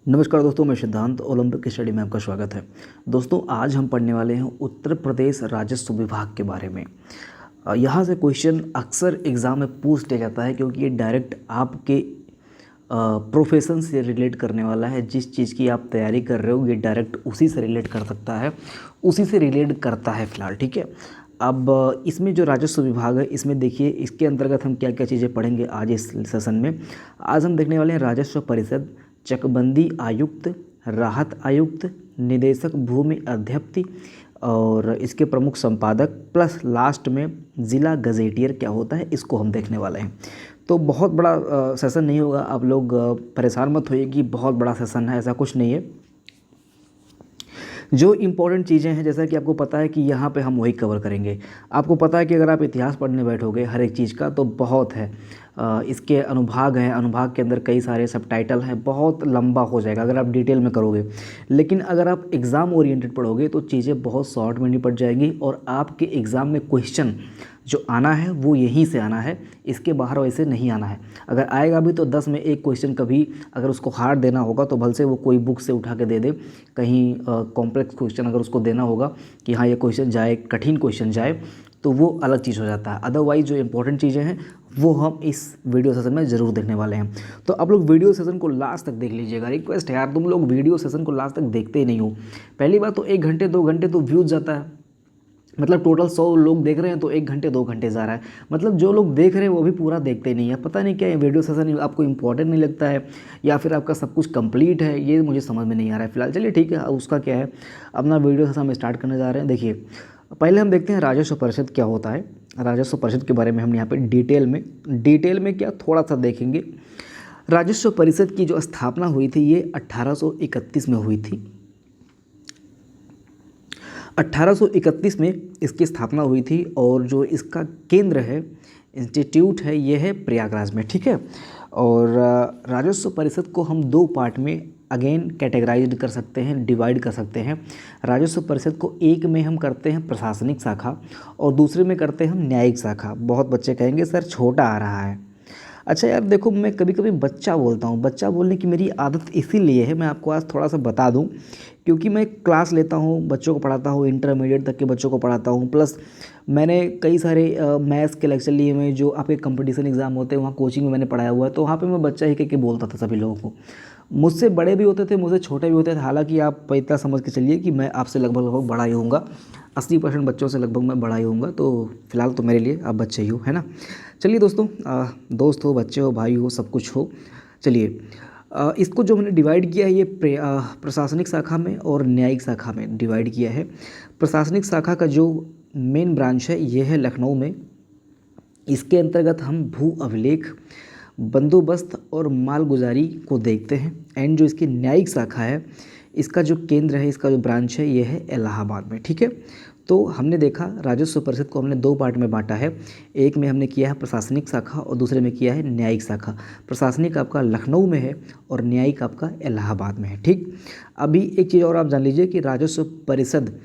नमस्कार दोस्तों, मैं सिद्धांत ओलंपिक स्टडी में आपका स्वागत है। दोस्तों, आज हम पढ़ने वाले हैं उत्तर प्रदेश राजस्व विभाग के बारे में। यहाँ से क्वेश्चन अक्सर एग्ज़ाम में पूछ लिया जाता है क्योंकि ये डायरेक्ट आपके प्रोफेशन से रिलेट करने वाला है। जिस चीज़ की आप तैयारी कर रहे हो ये डायरेक्ट उसी से रिलेट कर सकता है, उसी से रिलेट करता है फ़िलहाल। ठीक है, अब इसमें जो राजस्व विभाग है, इसमें देखिए इसके अंतर्गत हम क्या क्या चीज़ें पढ़ेंगे आज इस सेशन में। आज हम देखने वाले हैं राजस्व परिषद, चकबंदी आयुक्त, राहत आयुक्त, निदेशक भूमि अध्यप्ति और इसके प्रमुख संपादक, प्लस लास्ट में ज़िला गजेटियर क्या होता है, इसको हम देखने वाले हैं। तो बहुत बड़ा सेशन नहीं होगा, आप लोग परेशान मत होइए कि बहुत बड़ा सेशन है, ऐसा कुछ नहीं है। जो इम्पोर्टेंट चीज़ें हैं, जैसा कि आपको पता है कि यहाँ पे हम वही कवर करेंगे। आपको पता है कि अगर आप इतिहास पढ़ने बैठोगे हर एक चीज़ का तो बहुत है, इसके अनुभाग हैं, अनुभाग के अंदर कई सारे सब टाइटल हैं, बहुत लंबा हो जाएगा अगर आप डिटेल में करोगे। लेकिन अगर आप एग्ज़ाम ओरिएंटेड पढ़ोगे तो चीज़ें बहुत शॉर्ट में निपट जाएंगी और आपके एग्ज़ाम में क्वेश्चन जो आना है वो यहीं से आना है, इसके बाहर वैसे नहीं आना है। अगर आएगा भी तो 10 में एक क्वेश्चन कभी अगर उसको हार्ड देना होगा तो भल से वो कोई बुक से उठा के दे दे। कहीं कॉम्प्लेक्स क्वेश्चन अगर उसको देना होगा कि हाँ ये क्वेश्चन जाए, कठिन क्वेश्चन जाए, तो वो अलग चीज़ हो जाता है। अदरवाइज़ जो इंपॉर्टेंट चीज़ें हैं वो हम इस वीडियो सेशन में ज़रूर देखने वाले हैं। तो आप लोग वीडियो सेशन को लास्ट तक देख लीजिएगा। रिक्वेस्ट है यार, तुम लोग वीडियो सेशन को लास्ट तक देखते ही नहीं हो। पहली बात तो 1 घंटे 2 घंटे तो व्यूज़ जाता है, मतलब टोटल 100 लोग देख रहे हैं तो 1 घंटे 2 घंटे जा रहा है। मतलब जो लोग देख रहे हैं वो भी पूरा देखते नहीं है। पता नहीं क्या ये वीडियो सेशन आपको इंपॉर्टेंट नहीं लगता है या फिर आपका सब कुछ कंप्लीट है, ये मुझे समझ में नहीं आ रहा है फिलहाल। चलिए ठीक है, उसका क्या है, अपना वीडियो सेशन हम स्टार्ट करने जा रहे हैं। देखिए पहले हम देखते हैं राजस्व परिषद क्या होता है। राजस्व परिषद के बारे में हम यहाँ पे डिटेल में क्या थोड़ा सा देखेंगे। राजस्व परिषद की जो स्थापना हुई थी ये 1831 में हुई थी। 1831 में इसकी स्थापना हुई थी और जो इसका केंद्र है, इंस्टीट्यूट है, ये है प्रयागराज में। ठीक है, और राजस्व परिषद को हम 2 पार्ट में अगेन कैटेगराइज्ड कर सकते हैं, डिवाइड कर सकते हैं। राजस्व परिषद को एक में हम करते हैं प्रशासनिक शाखा और दूसरे में करते हैं हम न्यायिक शाखा। बहुत बच्चे कहेंगे सर छोटा आ रहा है। अच्छा यार देखो, मैं कभी कभी बच्चा बोलता हूँ, बच्चा बोलने की मेरी आदत इसीलिए है, मैं आपको आज थोड़ा सा बता दूँ, क्योंकि मैं क्लास लेता हूँ, बच्चों को पढ़ाता हूँ, इंटरमीडिएट तक के बच्चों को पढ़ाता हूँ, प्लस मैंने कई सारे मैथ्स के लेक्चर लिए हुए जो आपके कंपटीशन एग्ज़ाम होते हैं वहाँ कोचिंग में मैंने पढ़ाया हुआ है। तो वहाँ पे मैं बच्चा ही कह के बोलता था सभी लोगों को। मुझसे बड़े भी होते थे, मुझसे छोटे भी होते थे। हालांकि आप इतना समझ के चलिए कि मैं आपसे लगभग बड़ा ही होऊंगा, 80% बच्चों से लगभग मैं बड़ा ही होऊंगा। तो फिलहाल तो मेरे लिए आप बच्चे ही हो, है ना। चलिए दोस्तों, दोस्त हो, बच्चे हो, भाई हो, सब कुछ हो। चलिए इसको जो मैंने डिवाइड किया है ये प्रशासनिक शाखा में और न्यायिक शाखा में डिवाइड किया है। प्रशासनिक शाखा का जो मेन ब्रांच है ये है लखनऊ में। इसके अंतर्गत हम भू अभिलेख, बंदोबस्त और मालगुजारी को देखते हैं। एंड जो इसकी न्यायिक शाखा है, इसका जो केंद्र है, इसका जो ब्रांच है ये है इलाहाबाद में। ठीक है, तो हमने देखा राजस्व परिषद को हमने 2 पार्ट में बांटा है। एक में हमने किया है प्रशासनिक शाखा और दूसरे में किया है न्यायिक शाखा। प्रशासनिक आपका लखनऊ में है और न्यायिक आपका इलाहाबाद में है। ठीक, अभी एक चीज़ और आप जान लीजिए कि राजस्व परिषद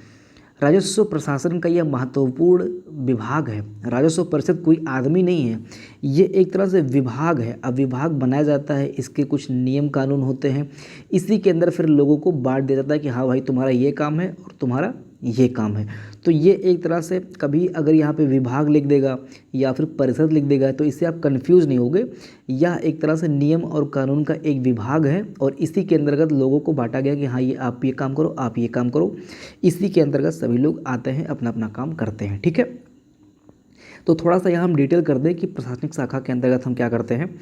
राजस्व प्रशासन का यह महत्वपूर्ण विभाग है। राजस्व परिषद कोई आदमी नहीं है, ये एक तरह से विभाग है। अब विभाग बनाया जाता है, इसके कुछ नियम कानून होते हैं, इसी के अंदर फिर लोगों को बांट दिया जाता है कि हाँ भाई तुम्हारा ये काम है और तुम्हारा ये काम है। तो ये एक तरह से कभी अगर यहाँ पे विभाग लिख देगा या फिर परिषद लिख देगा तो इससे आप कंफ्यूज नहीं होगे। यह एक तरह से नियम और कानून का एक विभाग है और इसी के अंतर्गत लोगों को बांटा गया कि हाँ ये आप ये काम करो, आप ये काम करो। इसी के अंतर्गत सभी लोग आते हैं, अपना अपना काम करते हैं। ठीक है, तो थोड़ा सा यहाँ हम डिटेल कर दें कि प्रशासनिक शाखा के अंतर्गत हम क्या करते हैं।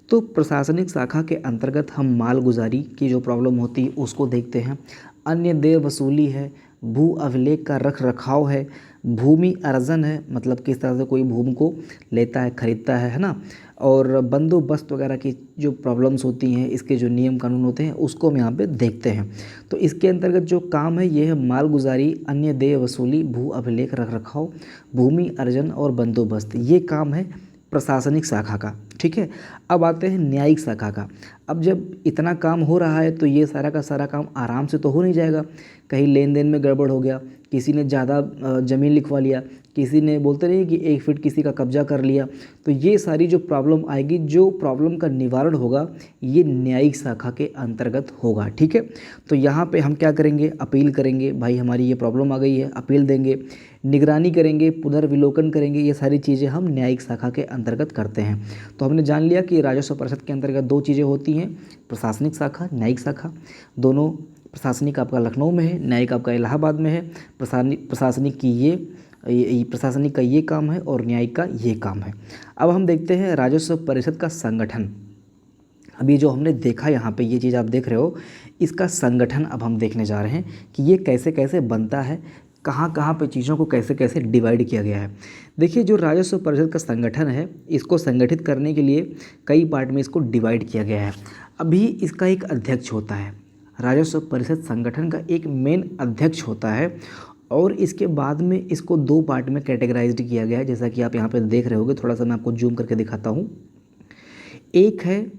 तो प्रशासनिक शाखा के अंतर्गत हम मालगुजारी की जो प्रॉब्लम होती है उसको देखते हैं। अन्य देय वसूली है, भू अभिलेख का रख रखाव है, भूमि अर्जन है, मतलब किस तरह से कोई भूमि को लेता है, खरीदता है ना, और बंदोबस्त वगैरह की जो प्रॉब्लम्स होती हैं, इसके जो नियम कानून होते हैं उसको हम यहाँ पे देखते हैं। तो इसके अंतर्गत जो काम है ये है मालगुजारी, अन्य देय वसूली, भू अभिलेख, रख रखाव, भूमि अर्जन और बंदोबस्त। ये काम है प्रशासनिक शाखा का। ठीक है, अब आते हैं न्यायिक शाखा का। अब जब इतना काम हो रहा है तो ये सारा का सारा काम आराम से तो हो नहीं जाएगा, कहीं लेन देन में गड़बड़ हो गया, किसी ने ज़्यादा ज़मीन लिखवा लिया, किसी ने बोलते नहीं कि 1 फीट किसी का कब्जा कर लिया। तो ये सारी जो प्रॉब्लम आएगी, जो प्रॉब्लम का निवारण होगा, ये न्यायिक शाखा के अंतर्गत होगा। ठीक है, तो यहाँ पे हम क्या करेंगे, अपील करेंगे, भाई हमारी ये प्रॉब्लम आ गई है, अपील देंगे, निगरानी करेंगे, पुनर्विलोकन करेंगे। ये सारी चीज़ें हम न्यायिक शाखा के अंतर्गत करते हैं। तो हमने जान लिया कि राजस्व परिषद के अंतर्गत 2 चीज़ें होती हैं, प्रशासनिक शाखा, न्यायिक शाखा। दोनों, प्रशासनिक आपका लखनऊ में है, न्यायिक आपका इलाहाबाद में है। प्रशासनिक की प्रशासनिक का ये काम है और न्यायिक का ये काम है। अब हम देखते हैं राजस्व परिषद का संगठन। अभी जो हमने देखा यहाँ पे, ये चीज़ आप देख रहे हो, इसका संगठन अब हम देखने जा रहे हैं कि ये कैसे कैसे बनता है, कहाँ कहाँ पे चीज़ों को कैसे कैसे डिवाइड किया गया है। देखिए, जो राजस्व परिषद का संगठन है, इसको संगठित करने के लिए कई पार्ट में इसको डिवाइड किया गया है। अभी इसका एक अध्यक्ष होता है, राजस्व परिषद संगठन का एक मेन अध्यक्ष होता है, और इसके बाद में इसको 2 पार्ट में कैटेगराइज्ड किया गया है, जैसा कि आप यहाँ पे देख रहे होगे। थोड़ा सा मैं आपको जूम करके दिखाता हूँ। एक है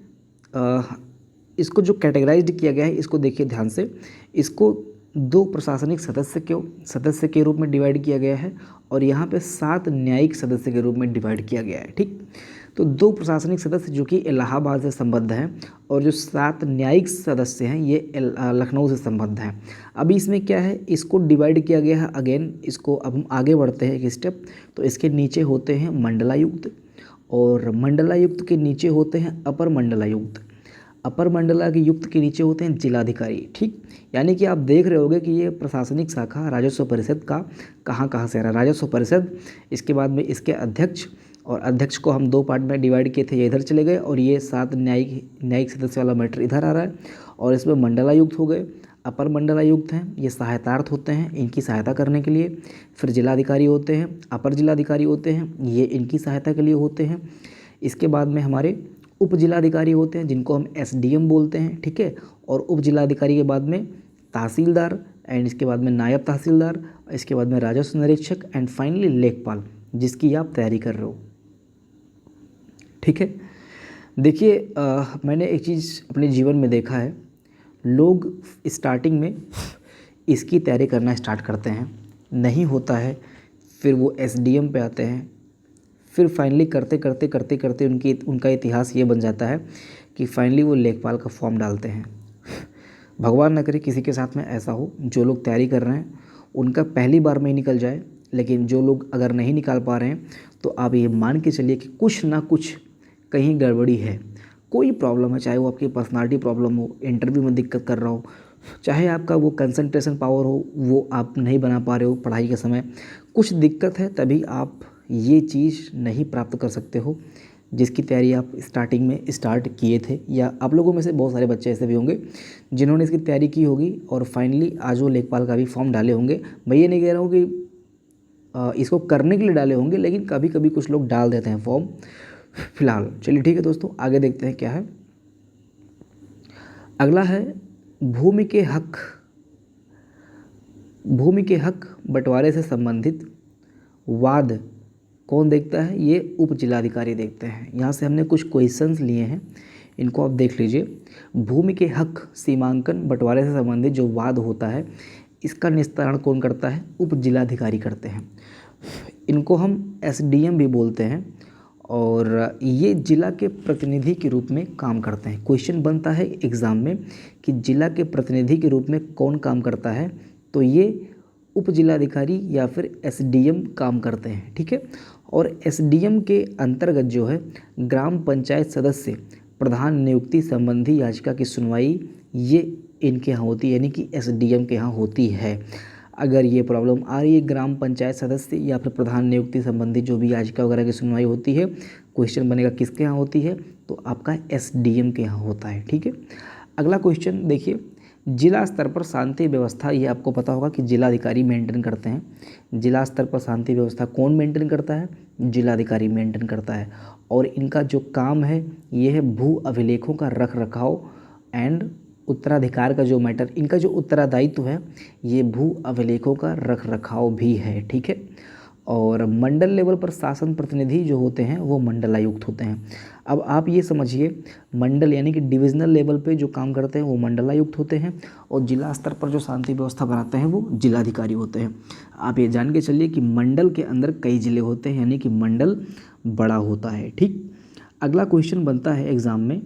इसको जो कैटेगराइज्ड किया गया है, इसको देखिए ध्यान से, इसको 2 प्रशासनिक सदस्य के रूप में डिवाइड किया गया है, और यहाँ पे 7 न्यायिक सदस्य के रूप में डिवाइड किया गया है। ठीक, तो 2 प्रशासनिक सदस्य जो कि इलाहाबाद से संबद्ध हैं, और जो 7 न्यायिक सदस्य हैं ये लखनऊ से संबद्ध हैं। अभी इसमें क्या है, इसको डिवाइड किया गया है। अगेन इसको अब हम आगे बढ़ते हैं एक स्टेप। तो इसके नीचे होते हैं मंडलायुक्त, और मंडलायुक्त के नीचे होते हैं अपर मंडलायुक्त, अपर मंडलायुक्त के नीचे होते हैं जिलाधिकारी। ठीक, यानी कि आप देख रहे होगे कि ये प्रशासनिक शाखा राजस्व परिषद का कहाँ कहाँ से आ रहा है। राजस्व परिषद, इसके बाद में इसके अध्यक्ष, और अध्यक्ष को हम 2 पार्ट में डिवाइड किए थे, ये इधर चले गए, और ये 7 न्यायिक सदस्य वाला मैटर इधर आ रहा है। और इसमें मंडलायुक्त हो गए, अपर मंडलायुक्त हैं, ये सहायतार्थ होते हैं इनकी सहायता करने के लिए। फिर जिलाधिकारी होते हैं, अपर जिलाधिकारी होते हैं, ये इनकी सहायता के लिए होते हैं। इसके बाद में हमारे उप जिलाधिकारी होते हैं, जिनको हम SDM बोलते हैं। ठीक है, और उप जिलाधिकारी के बाद में तहसीलदार, एंड इसके बाद में नायब तहसीलदार, इसके बाद में राजस्व निरीक्षक, एंड फाइनली लेखपाल, जिसकी आप तैयारी कर रहे हो। ठीक है, देखिए मैंने एक चीज़ अपने जीवन में देखा है, लोग स्टार्टिंग में इसकी तैयारी करना स्टार्ट करते हैं, नहीं होता है, फिर वो SDM पे आते हैं, फिर फाइनली करते करते करते करते उनका इतिहास ये बन जाता है कि फाइनली वो लेखपाल का फॉर्म डालते हैं। भगवान न करे किसी के साथ में ऐसा हो, जो लोग तैयारी कर रहे हैं उनका पहली बार में ही निकल जाए, लेकिन जो लोग अगर नहीं निकाल पा रहे हैं तो आप ये मान के चलिए कि कुछ ना कुछ कहीं गड़बड़ी है, कोई प्रॉब्लम है, चाहे वो आपकी पर्सनालिटी प्रॉब्लम हो, इंटरव्यू में दिक्कत कर रहा हो, चाहे आपका वो कंसंट्रेशन पावर हो, वो आप नहीं बना पा रहे हो पढ़ाई के समय, कुछ दिक्कत है, तभी आप ये चीज़ नहीं प्राप्त कर सकते हो जिसकी तैयारी आप स्टार्टिंग में स्टार्ट किए थे। या आप लोगों में से बहुत सारे बच्चे ऐसे भी होंगे जिन्होंने इसकी तैयारी की होगी और फाइनली आज वो लेखपाल का भी फॉर्म डाले होंगे। मैं ये नहीं कह रहा हूँ कि इसको करने के लिए डाले होंगे, लेकिन कभी कभी कुछ लोग डाल देते हैं फॉर्म। फिलहाल चलिए ठीक है दोस्तों, आगे देखते हैं क्या है। अगला है भूमि के हक बंटवारे से संबंधित वाद कौन देखता है? ये उप जिलाधिकारी देखते हैं। यहाँ से हमने कुछ क्वेश्चंस लिए हैं, इनको आप देख लीजिए। भूमि के हक सीमांकन बंटवारे से संबंधित जो वाद होता है, इसका निस्तारण कौन करता है? उप जिलाधिकारी करते हैं। इनको हम SDM भी बोलते हैं और ये जिला के प्रतिनिधि के रूप में काम करते हैं। क्वेश्चन बनता है एग्ज़ाम में कि जिला के प्रतिनिधि के रूप में कौन काम करता है, तो ये उप जिलाधिकारी या फिर SDM काम करते हैं। ठीक है, और SDM के अंतर्गत जो है ग्राम पंचायत सदस्य प्रधान नियुक्ति संबंधी याचिका की सुनवाई ये इनके यहाँ होती है, यानी कि SDM के यहाँ होती है। अगर ये प्रॉब्लम आ रही है ग्राम पंचायत सदस्य या फिर प्रधान नियुक्ति संबंधी जो भी याचिका वगैरह की सुनवाई होती है, क्वेश्चन बनेगा किसके यहाँ होती है, तो आपका SDM के यहाँ होता है। ठीक है, अगला क्वेश्चन देखिए, जिला स्तर पर शांति व्यवस्था, ये आपको पता होगा कि जिलाधिकारी मेंटेन करते हैं। जिला स्तर पर शांति व्यवस्था कौन मेंटेन करता है? जिलाधिकारी मेंटेन करता है। और इनका जो काम है ये है भू अभिलेखों का रख रखाव एंड उत्तराधिकार का जो मैटर, इनका जो उत्तरदायित्व है ये भू अभिलेखों का रख रखाव भी है। ठीक है, और मंडल लेवल पर शासन प्रतिनिधि जो होते हैं वो मंडलायुक्त होते हैं। अब आप ये समझिए, मंडल यानी कि डिविजनल लेवल पे जो काम करते हैं वो मंडलायुक्त होते हैं, और जिला स्तर पर जो शांति व्यवस्था बनाते हैं वो जिलाधिकारी होते हैं। आप ये जान के चलिए कि मंडल के अंदर कई जिले होते हैं, यानी कि मंडल बड़ा होता है। ठीक, अगला क्वेश्चन बनता है एग्जाम में,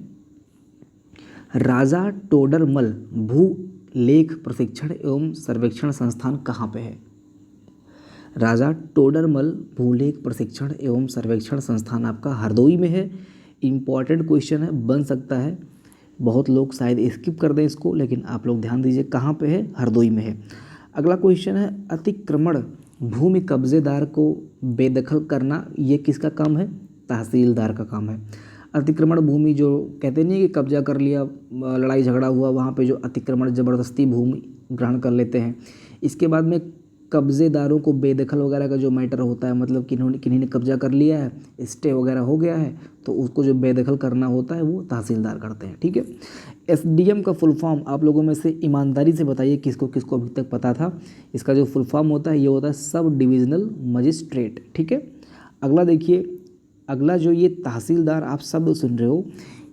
राजा टोडरमल भू लेख प्रशिक्षण एवं सर्वेक्षण संस्थान कहाँ पे है? राजा टोडरमल भूलेख प्रशिक्षण एवं सर्वेक्षण संस्थान आपका हरदोई में है। इम्पॉर्टेंट क्वेश्चन है, बन सकता है, बहुत लोग शायद स्किप कर दें इसको, लेकिन आप लोग ध्यान दीजिए कहाँ पे है, हरदोई में है। अगला क्वेश्चन है, अतिक्रमण भूमि कब्जेदार को बेदखल करना, ये किसका काम है? तहसीलदार का काम है। अतिक्रमण भूमि जो कहते नहीं कि कब्जा कर लिया, लड़ाई झगड़ा हुआ, वहाँ पे जो अतिक्रमण ज़बरदस्ती भूमि ग्रहण कर लेते हैं, इसके बाद में कब्जेदारों को बेदखल वगैरह का जो मैटर होता है, मतलब किन्हीं ने कब्जा कर लिया है, स्टे वगैरह हो गया है, तो उसको जो बेदखल करना होता है वो तहसीलदार करते हैं। ठीक है, एसडीएम का फुल फॉर्म आप लोगों में से ईमानदारी से बताइए किसको किसको अभी तक पता था। इसका जो फुल फॉर्म होता है ये होता है सब डिविजनल मजिस्ट्रेट। ठीक है, अगला देखिए, अगला जो ये तहसीलदार आप शब्द सुन रहे हो,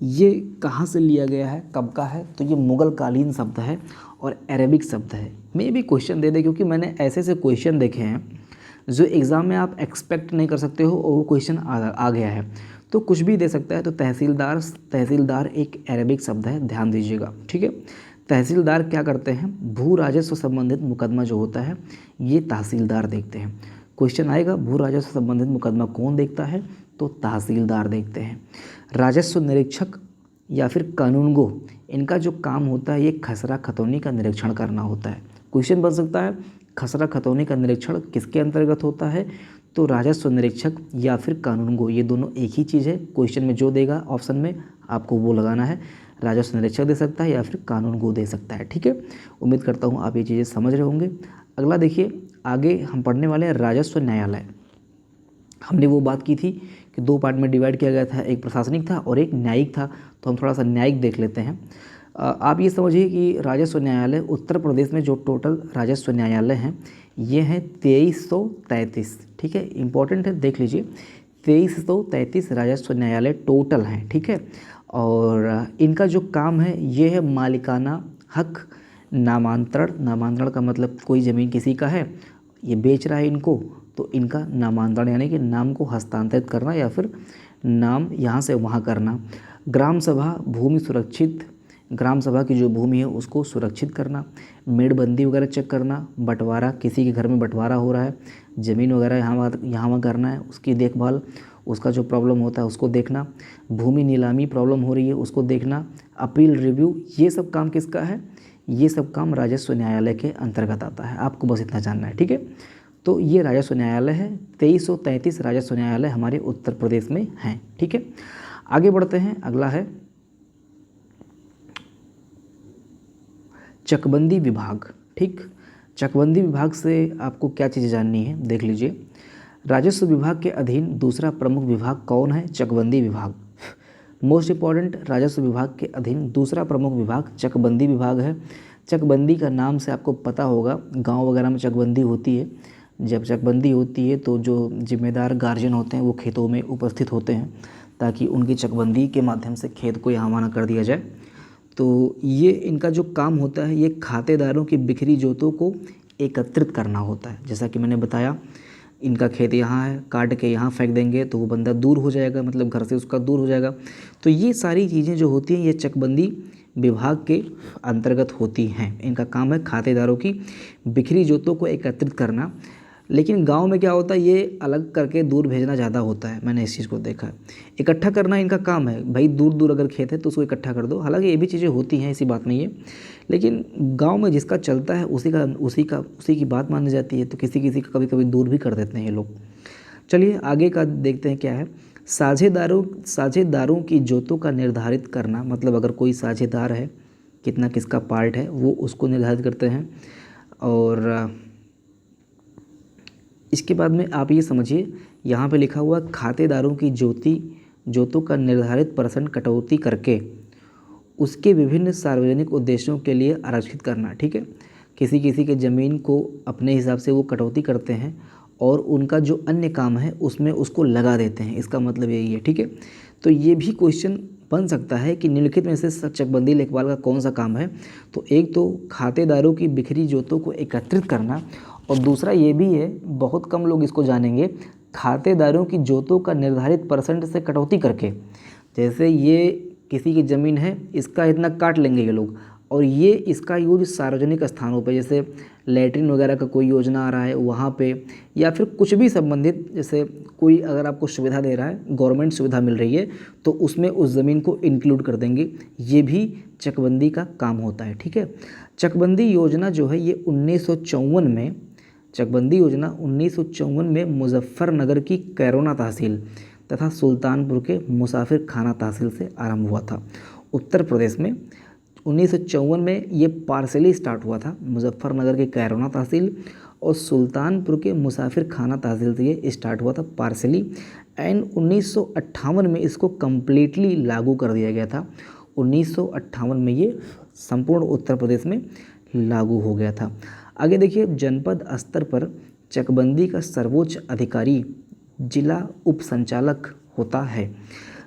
ये कहाँ से लिया गया है, कब का है? तो ये मुगल कालीन शब्द है और अरेबिक शब्द है। मैं भी क्वेश्चन दे दे, क्योंकि मैंने ऐसे ऐसे क्वेश्चन देखे हैं जो एग्ज़ाम में आप एक्सपेक्ट नहीं कर सकते हो, और वो क्वेश्चन आ गया है, तो कुछ भी दे सकता है। तो तहसीलदार एक अरेबिक शब्द है, ध्यान दीजिएगा। ठीक है, तहसीलदार क्या करते हैं? भू राजस्व संबंधित मुकदमा जो होता है ये तहसीलदार देखते हैं। क्वेश्चन आएगा, भू राजस्व संबंधित मुकदमा कौन देखता है? तो तहसीलदार देखते हैं। राजस्व निरीक्षक या फिर कानूनगो, इनका जो काम होता है ये खसरा खतौनी का निरीक्षण करना होता है। क्वेश्चन बन सकता है, खसरा खतौनी का निरीक्षण किसके अंतर्गत होता है? तो राजस्व निरीक्षक या फिर कानूनगो, ये दोनों एक ही चीज़ है। क्वेश्चन में जो देगा ऑप्शन में आपको वो लगाना है, राजस्व निरीक्षक दे सकता है या फिर कानूनगो दे सकता है। ठीक है, उम्मीद करता हूँ आप ये चीज़ें समझ रहे होंगे। अगला देखिए, आगे हम पढ़ने वाले हैं राजस्व न्यायालय। हमने वो बात की थी कि दो पार्ट में डिवाइड किया गया था, एक प्रशासनिक था और एक न्यायिक था, तो हम थोड़ा सा न्यायिक देख लेते हैं। आप ये समझिए कि राजस्व न्यायालय उत्तर प्रदेश में जो टोटल राजस्व न्यायालय हैं ये हैं 2333। ठीक है, इंपॉर्टेंट है, देख लीजिए, 2333 राजस्व न्यायालय टोटल हैं। ठीक है, और इनका जो काम है ये है मालिकाना हक नामांतरण का मतलब कोई ज़मीन किसी का है, ये बेच रहा है इनको, तो इनका नामांतरण यानी कि नाम को हस्तांतरित करना या फिर नाम यहाँ से वहाँ करना। ग्राम सभा भूमि सुरक्षित, ग्राम सभा की जो भूमि है उसको सुरक्षित करना। मेड़बंदी वगैरह चेक करना, बंटवारा, किसी के घर में बंटवारा हो रहा है, ज़मीन वगैरह यहाँ करना है, उसकी देखभाल, उसका जो प्रॉब्लम होता है उसको देखना। भूमि नीलामी प्रॉब्लम हो रही है उसको देखना। अपील रिव्यू, ये सब काम किसका है? ये सब काम राजस्व न्यायालय के अंतर्गत आता है। आपको बस इतना जानना है। ठीक है, तो ये राजस्व न्यायालय है, 2333 राजस्व न्यायालय हमारे उत्तर प्रदेश में हैं। ठीक है, आगे बढ़ते हैं। अगला है चकबंदी विभाग। ठीक, चकबंदी विभाग से आपको क्या चीज़ें जाननी है, देख लीजिए। राजस्व विभाग के अधीन दूसरा प्रमुख विभाग कौन है? चकबंदी विभाग। मोस्ट इम्पॉर्टेंट, राजस्व विभाग के अधीन दूसरा प्रमुख विभाग चकबंदी विभाग है। चकबंदी का नाम से आपको पता होगा, गांव वगैरह में चकबंदी होती है। जब चकबंदी होती है तो जो जिम्मेदार गार्जियन होते हैं वो खेतों में उपस्थित होते हैं ताकि उनकी चकबंदी के माध्यम से खेत को यहाँ वहाँ कर दिया जाए। तो ये इनका जो काम होता है ये खातेदारों की बिखरी जोतों को एकत्रित करना होता है। जैसा कि मैंने बताया, इनका खेत यहाँ है, काट के यहाँ फेंक देंगे तो वो बंदा दूर हो जाएगा, मतलब घर से उसका दूर हो जाएगा। तो ये सारी चीज़ें जो होती हैं ये चकबंदी विभाग के अंतर्गत होती हैं। इनका काम है खातेदारों की बिखरी जोतों को एकत्रित करना। लेकिन गांव में क्या होता है, ये अलग करके दूर भेजना ज़्यादा होता है, मैंने इस चीज़ को देखा है। इकट्ठा करना इनका काम है, भाई दूर दूर अगर खेत है तो उसको इकट्ठा कर दो। हालांकि ये भी चीज़ें होती हैं, ऐसी बात नहीं है, लेकिन गांव में जिसका चलता है उसी की बात मानी जाती है। तो किसी का कभी कभी दूर भी कर देते हैं ये लोग। चलिए आगे का देखते हैं क्या है। साझेदारों की जोतों का निर्धारित करना, मतलब अगर कोई साझेदार है, कितना किसका पार्ट है वो उसको निर्धारित करते हैं। और इसके बाद में आप ये समझिए, यहाँ पे लिखा हुआ खातेदारों की जोतों का निर्धारित % कटौती करके उसके विभिन्न सार्वजनिक उद्देश्यों के लिए आरक्षित करना। ठीक है, किसी किसी के ज़मीन को अपने हिसाब से वो कटौती करते हैं और उनका जो अन्य काम है उसमें उसको लगा देते हैं, इसका मतलब यही है। ठीक है, तो ये भी क्वेश्चन बन सकता है कि निम्नलिखित में से चकबंदी लेखपाल का कौन सा काम है। तो एक तो खातेदारों की बिखरी जोतों को एकत्रित करना, और दूसरा ये भी है, बहुत कम लोग इसको जानेंगे, खातेदारों की जोतों का निर्धारित परसेंट से कटौती करके। जैसे ये किसी की ज़मीन है, इसका इतना काट लेंगे ये लोग, और ये इसका यूज सार्वजनिक स्थानों पे, जैसे लैट्रिन वगैरह का कोई योजना आ रहा है वहाँ पे, या फिर कुछ भी संबंधित, जैसे कोई अगर आपको सुविधा दे रहा है, गवर्नमेंट सुविधा मिल रही है, तो उसमें उस ज़मीन को इंक्लूड कर देंगे। ये भी चकबंदी का काम होता है। ठीक है, चकबंदी योजना जो है ये 1954 में, चकबंदी योजना 1954 में मुजफ्फरनगर की कैरोना तहसील तथा सुल्तानपुर के मुसाफिर खाना तहसील से आरंभ हुआ था। उत्तर प्रदेश में 1954 में ये पार्सली स्टार्ट हुआ था, मुजफ्फरनगर के कैरोना तहसील और सुल्तानपुर के मुसाफिर खाना तहसील से ये स्टार्ट हुआ था पार्सली। एंड 1958 में इसको कम्प्लीटली लागू कर दिया गया था। 1958 में ये संपूर्ण उत्तर प्रदेश में लागू हो गया था। आगे देखिए, जनपद स्तर पर चकबंदी का सर्वोच्च अधिकारी जिला उप संचालक होता है।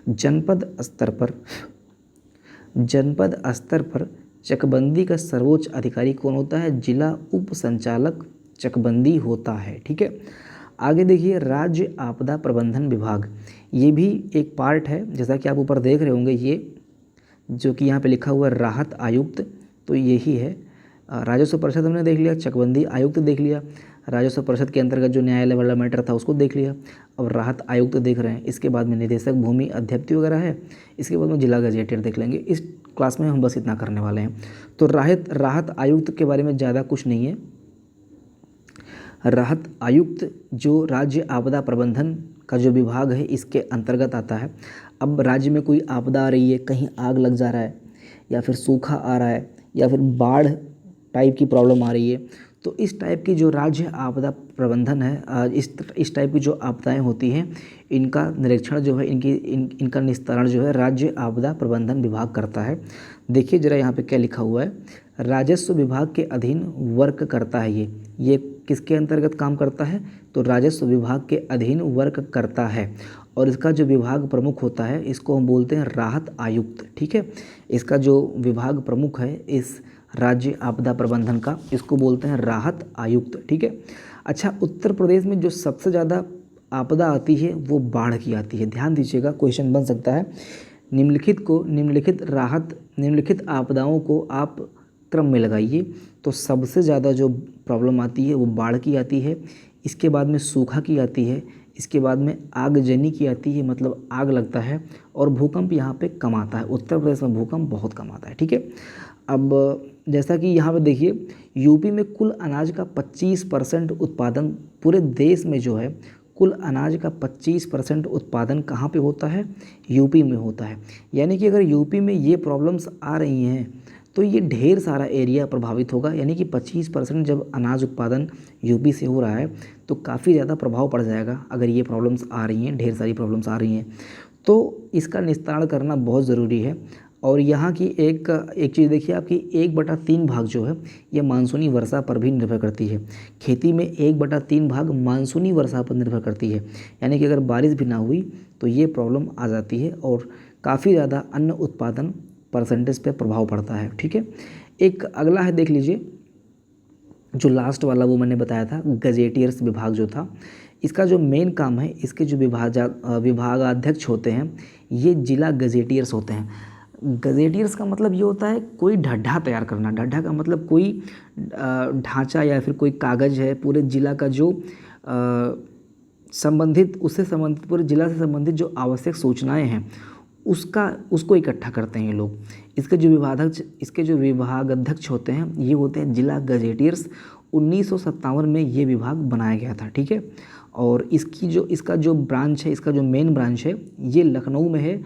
जनपद स्तर पर चकबंदी का सर्वोच्च अधिकारी कौन होता है? जिला उप संचालक चकबंदी होता है। ठीक है, आगे देखिए, राज्य आपदा प्रबंधन विभाग, ये भी एक पार्ट है, जैसा कि आप ऊपर देख रहे होंगे, ये जो कि यहाँ पे लिखा हुआ है राहत आयुक्त, तो यही है। राजस्व परिषद हमने देख लिया, चकबंदी आयुक्त देख लिया, राजस्व परिषद के अंतर्गत जो न्यायालय वाला मैटर था उसको देख लिया, अब राहत आयुक्त देख रहे हैं। इसके बाद में निदेशक भूमि अध्यप्ति वगैरह है, इसके बाद में जिला गजेटियर देख लेंगे। इस क्लास में हम बस इतना करने वाले हैं। तो राहत आयुक्त के बारे में ज़्यादा कुछ नहीं है। राहत आयुक्त जो राज्य आपदा प्रबंधन का जो विभाग है इसके अंतर्गत आता है। अब राज्य में कोई आपदा आ रही है, कहीं आग लग जा रहा है, या फिर सूखा आ रहा है, या फिर बाढ़ टाइप की प्रॉब्लम आ रही है, तो इस टाइप की जो राज्य आपदा प्रबंधन है, इस टाइप की जो आपदाएं होती हैं, इनका निरीक्षण जो है, इनका निस्तारण जो है राज्य आपदा प्रबंधन विभाग करता है। देखिए ज़रा यहाँ पे क्या लिखा हुआ है, राजस्व विभाग के अधीन वर्क करता है। ये किसके अंतर्गत काम करता है? तो राजस्व विभाग के अधीन वर्क करता है, और इसका जो विभाग प्रमुख होता है इसको हम बोलते हैं राहत आयुक्त। ठीक है, इसका जो विभाग प्रमुख है इस राज्य आपदा प्रबंधन का, इसको बोलते हैं राहत आयुक्त। ठीक है, अच्छा, उत्तर प्रदेश में जो सबसे ज़्यादा आपदा आती है वो बाढ़ की आती है। ध्यान दीजिएगा, क्वेश्चन बन सकता है, निम्नलिखित आपदाओं को आप क्रम में लगाइए। तो सबसे ज़्यादा जो प्रॉब्लम आती है वो बाढ़ की आती है, इसके बाद में सूखा की आती है, इसके बाद में आगजनी की आती है, मतलब आग लगता है, और भूकंप यहाँ पे कम आता है। उत्तर प्रदेश में भूकंप बहुत कम आता है। ठीक है, अब जैसा कि यहाँ पे देखिए, यूपी में कुल अनाज का 25% उत्पादन, पूरे देश में जो है कुल अनाज का 25% उत्पादन कहाँ पे होता है? यूपी में होता है। यानी कि अगर यूपी में ये प्रॉब्लम्स आ रही हैं तो ये ढेर सारा एरिया प्रभावित होगा। यानी कि 25% जब अनाज उत्पादन यूपी से हो रहा है तो काफ़ी ज़्यादा प्रभाव पड़ जाएगा। अगर ये प्रॉब्लम्स आ रही हैं, ढेर सारी प्रॉब्लम्स आ रही हैं, तो इसका निस्तारण करना बहुत ज़रूरी है। और यहाँ की एक चीज़ देखिए, आपकी 1/3 भाग जो है ये मानसूनी वर्षा पर भी निर्भर करती है। खेती में 1/3 भाग मानसूनी वर्षा पर निर्भर करती है। यानी कि अगर बारिश भी ना हुई तो ये प्रॉब्लम आ जाती है, और काफ़ी ज़्यादा अन्न उत्पादन परसेंटेज पे प्रभाव पड़ता है। ठीक है, एक अगला है, देख लीजिए, जो लास्ट वाला वो मैंने बताया था, गजेटियर्स विभाग जो था, इसका जो मेन काम है, इसके जो विभागाध्यक्ष होते हैं ये जिला गजेटियर्स होते हैं। गजेटियर्स का मतलब ये होता है कोई ढड्ढा तैयार करना। ढड्ढा का मतलब कोई ढांचा या फिर कोई कागज़ है, पूरे जिला का जो पूरे जिला से संबंधित जो आवश्यक सूचनाएं हैं उसको इकट्ठा करते हैं ये लोग। इसके जो विभागाध्यक्ष होते हैं ये होते हैं जिला गजेटियर्स। 1957 में ये विभाग बनाया गया था। ठीक है, और इसका जो ब्रांच है, इसका जो मेन ब्रांच है ये लखनऊ में है।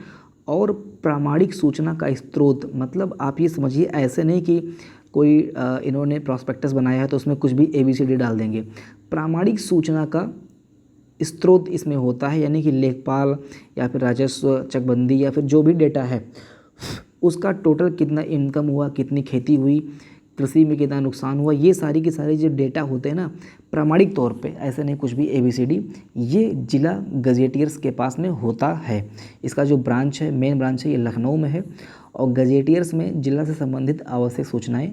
और प्रामाणिक सूचना का स्रोत, मतलब आप ये समझिए, ऐसे नहीं कि कोई इन्होंने प्रॉस्पेक्टस बनाया है तो उसमें कुछ भी ABCD डाल देंगे। प्रामाणिक सूचना का स्रोत इसमें होता है, यानी कि लेखपाल या फिर राजस्व, चकबंदी या फिर जो भी डेटा है उसका टोटल कितना इनकम हुआ, कितनी खेती हुई, कृषि में कितना नुकसान हुआ, ये सारी के सारे जो डेटा होते हैं ना प्रामाणिक तौर पे, ऐसे नहीं कुछ भी ABCD, ये जिला गजेटियर्स के पास में होता है। इसका जो ब्रांच है, मेन ब्रांच है, ये लखनऊ में है और गजेटियर्स में जिला से संबंधित आवश्यक सूचनाएं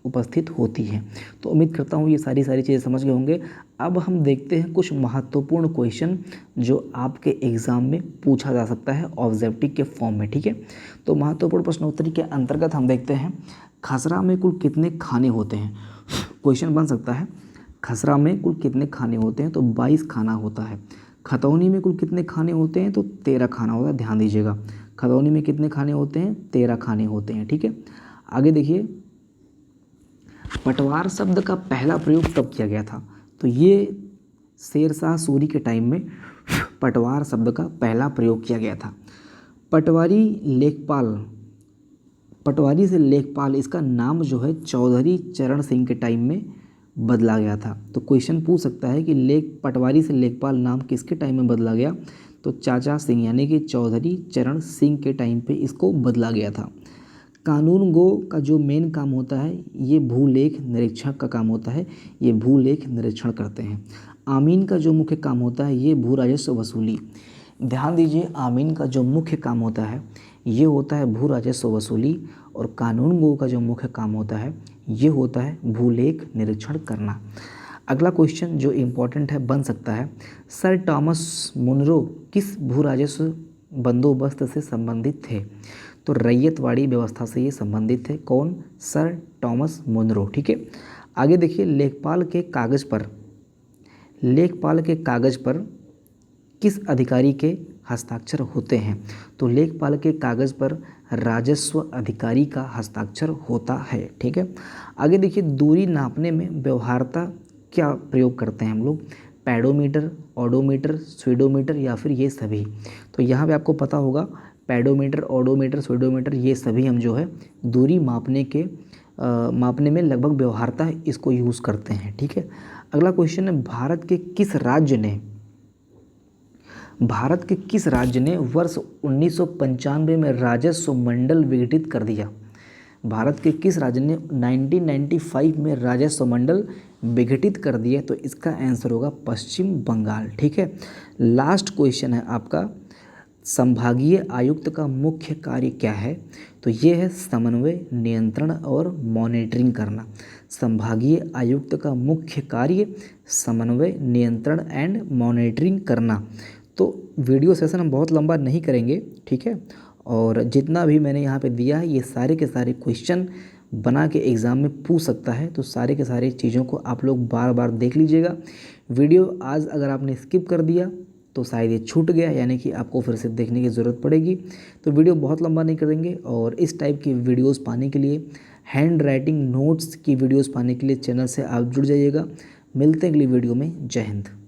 उपस्थित होती हैं। तो उम्मीद करता हूँ ये सारी चीज़ें समझ गए होंगे। अब हम देखते हैं कुछ महत्वपूर्ण क्वेश्चन जो आपके एग्ज़ाम में पूछा जा सकता है ऑब्जेक्टिव के फॉर्म में, ठीक है। तो महत्वपूर्ण प्रश्नोत्तरी के अंतर्गत हम देखते हैं खसरा में कुल कितने खाने होते हैं। क्वेश्चन बन सकता है खसरा में कुल कितने खाने होते हैं, तो 22 खाना होता है। खतौनी में कुल कितने खाने होते हैं, तो 13 खाना होता है। ध्यान दीजिएगा, खतौनी में कितने खाने होते हैं, 13 खाने होते हैं, ठीक है। आगे देखिए, पटवार शब्द का पहला प्रयोग कब किया गया था, तो ये शेरशाह सूरी के टाइम में पटवार शब्द का पहला प्रयोग किया गया था। पटवारी लेखपाल, पटवारी से लेखपाल, इसका नाम जो है चौधरी चरण सिंह के टाइम में बदला गया था। तो क्वेश्चन पूछ सकता है कि पटवारी से लेखपाल नाम किसके टाइम में बदला गया, तो चाचा सिंह यानी कि चौधरी चरण सिंह के टाइम पे इसको बदला गया था। कानून गो का जो मेन काम होता है ये भूलेख निरीक्षण का काम होता है, ये भूलेख निरीक्षण करते हैं। आमीन का जो मुख्य काम होता है ये भू राजस्व वसूली। ध्यान दीजिए, आमीन का जो मुख्य काम होता है ये होता है भू राजस्व वसूली और कानून गो का जो मुख्य काम होता है ये होता है भूलेख निरीक्षण करना। अगला क्वेश्चन जो इम्पोर्टेंट है बन सकता है, सर टॉमस मुनरो किस भू राजस्व बंदोबस्त से संबंधित थे, तो रैयतवाड़ी व्यवस्था से ये संबंधित थे। कौन, सर टॉमस मुनरो, ठीक है। आगे देखिए, लेखपाल के कागज़ पर किस अधिकारी के हस्ताक्षर होते हैं, तो लेखपाल के कागज़ पर राजस्व अधिकारी का हस्ताक्षर होता है, ठीक है। आगे देखिए, दूरी नापने में व्यवहार्यता क्या प्रयोग करते हैं हम लोग, पैडोमीटर, ऑडोमीटर, स्पीडोमीटर या फिर ये सभी। तो यहाँ पे आपको पता होगा पैडोमीटर, ऑडोमीटर, स्पीडोमीटर ये सभी हम जो है दूरी मापने में लगभग व्यवहार्यता इसको यूज़ करते हैं, ठीक है। अगला क्वेश्चन है, भारत के किस राज्य ने वर्ष 1995 में राजस्व मंडल विघटित कर दिया। भारत के किस राज्य ने 1995 में राजस्व मंडल विघटित कर दिया, तो इसका आंसर होगा पश्चिम बंगाल, ठीक है। लास्ट क्वेश्चन है आपका, संभागीय आयुक्त का मुख्य कार्य क्या है, तो ये है समन्वय, नियंत्रण और मॉनिटरिंग करना। संभागीय आयुक्त का मुख्य कार्य समन्वय, नियंत्रण एंड मॉनिटरिंग करना। तो वीडियो सेशन हम बहुत लंबा नहीं करेंगे, ठीक है। और जितना भी मैंने यहाँ पे दिया है ये सारे के सारे क्वेश्चन बना के एग्ज़ाम में पूछ सकता है, तो सारे के सारे चीज़ों को आप लोग बार बार देख लीजिएगा। वीडियो आज अगर आपने स्किप कर दिया तो शायद ये छूट गया, यानी कि आपको फिर से देखने की ज़रूरत पड़ेगी। तो वीडियो बहुत लंबा नहीं करेंगे और इस टाइप की वीडियोस पाने के लिए, हैंड राइटिंग नोट्स की वीडियोस पाने के लिए चैनल से आप जुड़ जाइएगा। मिलते हैं अगली वीडियो में। जय हिंद।